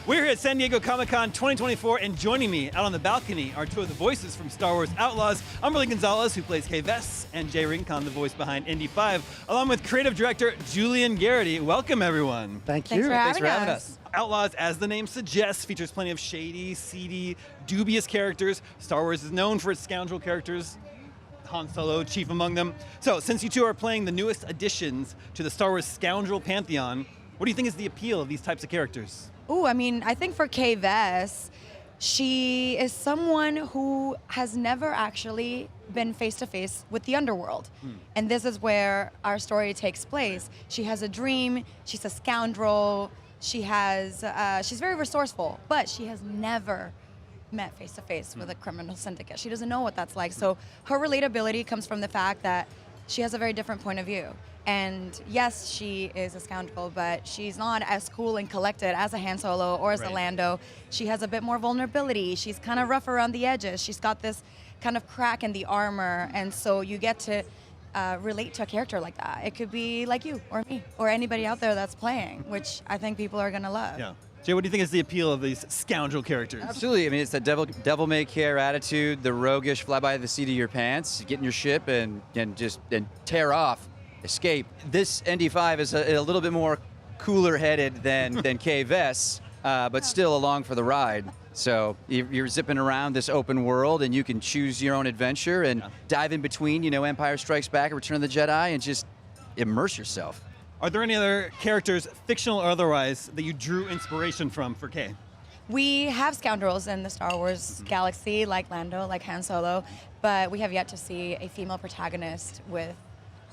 We're here at San Diego Comic-Con 2024, and joining me out on the balcony are two of the voices from Star Wars Outlaws, Humberly Gonzalez, who plays Kay Vess, and Jay Rincon, the voice behind Indy 5, along with creative director Julian Gerighty. Welcome, everyone. Thank you. Thanks for having us. Outlaws, as the name suggests, features plenty of shady, seedy, dubious characters. Star Wars is known for its scoundrel characters, Han Solo, chief among them. So, since you two are playing the newest additions to the Star Wars Scoundrel Pantheon, what do you think is the appeal of these types of characters? Ooh, I mean, I think for Kay Vess, she is someone who has never actually been face-to-face with the underworld. And this is where our story takes place. She has a dream, she's a scoundrel, she's very resourceful, but she has never met face-to-face with a criminal syndicate. She doesn't know what that's like. So her relatability comes from the fact that she has a very different point of view. And yes, she is a scoundrel, but she's not as cool and collected as a Han Solo or as a Lando. She has a bit more vulnerability. She's kind of rough around the edges. She's got this kind of crack in the armor, and so you get to relate to a character like that. It could be like you or me or anybody out there that's playing, which I think people are going to love. Yeah. Jay, what do you think is the appeal of these scoundrel characters? Absolutely. I mean, it's that devil-may-care attitude, the roguish, fly by the seat of your pants, get in your ship and tear off, escape. This ND5 is a little bit more cooler-headed than Kay Vess, but still along for the ride. So you're zipping around this open world, and you can choose your own adventure and dive in between, Empire Strikes Back and Return of the Jedi, and just immerse yourself. Are there any other characters, fictional or otherwise, that you drew inspiration from for Kay? We have scoundrels in the Star Wars galaxy, like Lando, like Han Solo, but we have yet to see a female protagonist with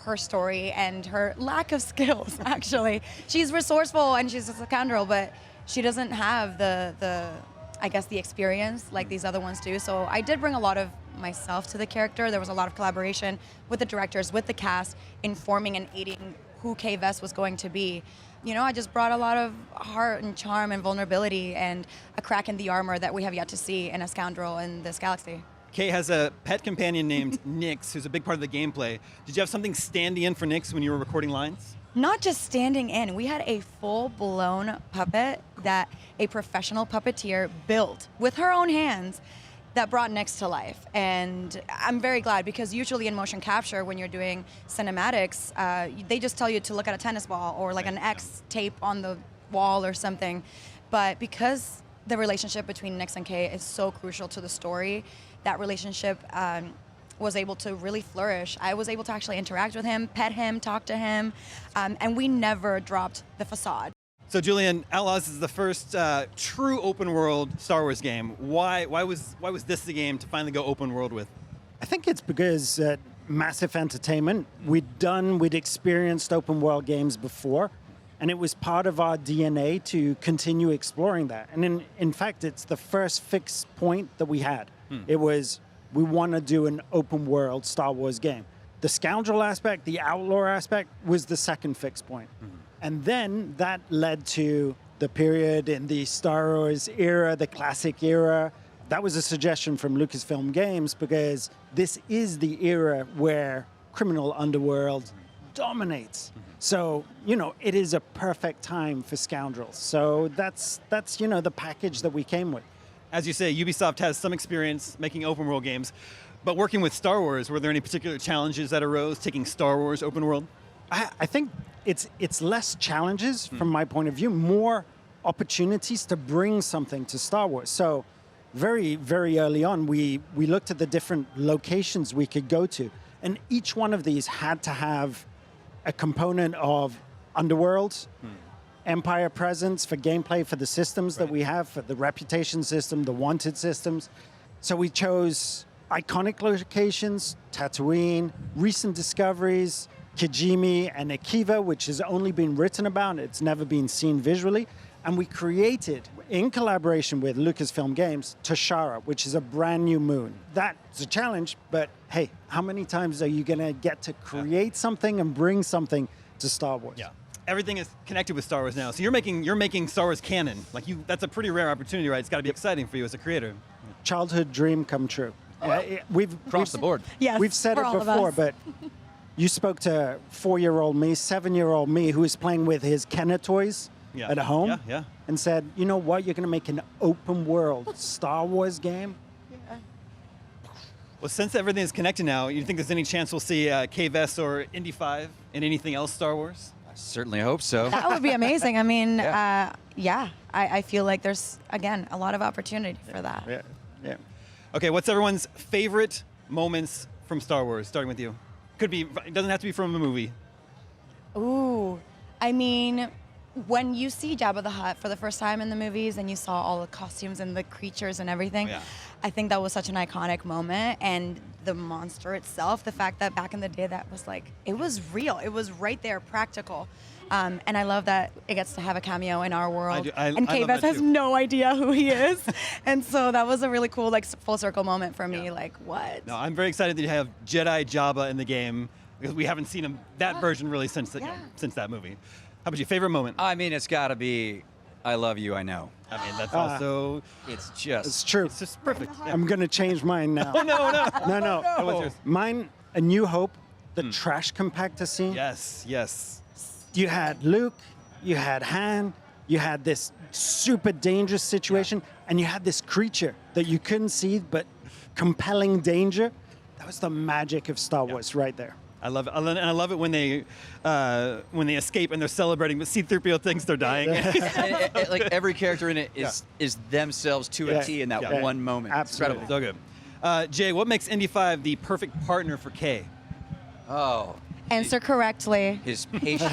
her story and her lack of skills, actually. She's resourceful and she's a scoundrel, but she doesn't have the experience like these other ones do. So I did bring a lot of myself to the character. There was a lot of collaboration with the directors, with the cast, informing and aiding who Kay Vess was going to be. I just brought a lot of heart and charm and vulnerability and a crack in the armor that we have yet to see in a scoundrel in this galaxy. Kay has a pet companion named Nix, who's a big part of the gameplay. Did you have something standing in for Nix when you were recording lines? Not just standing in. We had a full-blown puppet that a professional puppeteer built with her own hands that brought Nix to life. And I'm very glad, because usually in motion capture, when you're doing cinematics, they just tell you to look at a tennis ball or like an X tape on the wall or something. But because the relationship between Nix and Kay is so crucial to the story, that relationship was able to really flourish. I was able to actually interact with him, pet him, talk to him, and we never dropped the facade. So Julian, Outlaws is the first true open world Star Wars game. Why was this the game to finally go open world with? I think it's because massive entertainment. We'd experienced open world games before, and it was part of our DNA to continue exploring that. And in fact, it's the first fixed point that we had. It was, we want to do an open world Star Wars game. The scoundrel aspect, the outlaw aspect was the second fixed point. And then that led to the period in the Star Wars era, the classic era. That was a suggestion from Lucasfilm Games, because this is the era where criminal underworld dominates. So, it is a perfect time for scoundrels. So that's the package that we came with. As you say, Ubisoft has some experience making open world games, but working with Star Wars, were there any particular challenges that arose taking Star Wars open world? I think it's less challenges from my point of view, more opportunities to bring something to Star Wars. So very, very early on, we looked at the different locations we could go to, and each one of these had to have a component of underworld, Empire presence for gameplay, for the systems that we have, for the reputation system, the wanted systems. So we chose iconic locations, Tatooine, recent discoveries, Kijimi and Akiva, which has only been written about, it's never been seen visually. And we created, in collaboration with Lucasfilm Games, Toshara, which is a brand new moon. That's a challenge, but hey, how many times are you gonna get to create something and bring something to Star Wars? Yeah. Everything is connected with Star Wars now. So you're making Star Wars canon. That's a pretty rare opportunity, right? It's got to be exciting for you as a creator. Childhood dream come true. We've Across the board. Yes, we've said it before, but you spoke to 4-year-old me, 7-year-old me, who is playing with his Kenner toys Yeah. at home Yeah. and said, you know what, you're going to make an open world Star Wars game? Well, since everything is connected now, you think there's any chance we'll see Kay Vess or Indy 5 in anything else Star Wars? I certainly hope so. That would be amazing. I mean, Yeah. I feel like there's, again, a lot of opportunity for that. Yeah. Okay, what's everyone's favorite moments from Star Wars? Starting with you. It doesn't have to be from a movie. Ooh, I mean, when you see Jabba the Hutt for the first time in the movies and you saw all the costumes and the creatures and everything, Yeah. I think that was such an iconic moment. And the monster itself, the fact that back in the day that was like, it was real. It was right there, practical. And I love that it gets to have a cameo in our world. And Kay love Vess that has too. no idea who he is. And so that was a really cool, like, full circle moment for me. Like, what? No, I'm very excited that you have Jedi Jabba in the game because we haven't seen that version really since since that movie. How about you? Favorite moment? I mean, it's got to be I Love You, I Know. I mean, that's also It's just... It's true. it's just perfect. Yeah. I'm going to change mine now. No. No. What's yours? Mine, A New Hope, the trash compactor scene. Yes. You had Luke, you had Han, you had this super dangerous situation, and you had this creature that you couldn't see, but compelling danger. That was the magic of Star Wars right there. I love it, and I love it when they escape and they're celebrating, but C-3PO thinks they're dying. like every character in it is themselves to a T in that Yeah. one moment. Absolutely. Incredible. So good. Jay, what makes Indy 5 the perfect partner for Kay? Oh, Answer correctly. his patience.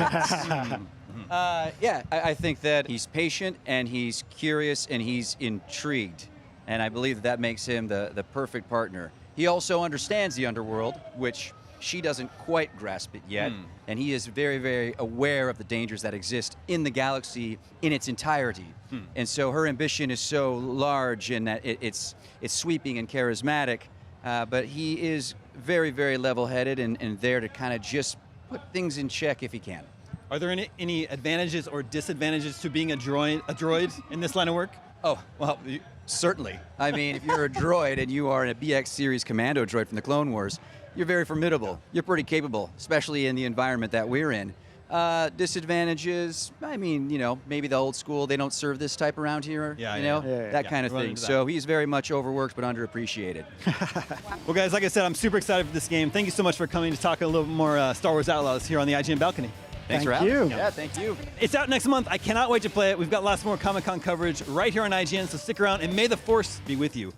I think that he's patient and he's curious and he's intrigued. And I believe that makes him the perfect partner. He also understands the underworld, which she doesn't quite grasp it yet. And he is very, very aware of the dangers that exist in the galaxy in its entirety. And so her ambition is so large and that it's sweeping and charismatic. But he is very, very level-headed and there to kind of just put things in check if he can. Are there any advantages or disadvantages to being a droid in this line of work? Oh, well, certainly. I mean, if you're a droid and you are a BX series commando droid from the Clone Wars, you're very formidable. You're pretty capable, especially in the environment that we're in. Disadvantages, I mean, maybe the old school, they don't serve this type around here, that kind of Run thing. into that. So he's very much overworked but underappreciated. Well, guys, like I said, I'm super excited for this game. Thank you so much for coming to talk a little more Star Wars Outlaws here on the IGN balcony. Thanks Thank for having you. me. Yeah, thank you. It's out next month. I cannot wait to play it. We've got lots more Comic-Con coverage right here on IGN, so stick around, and may the Force be with you.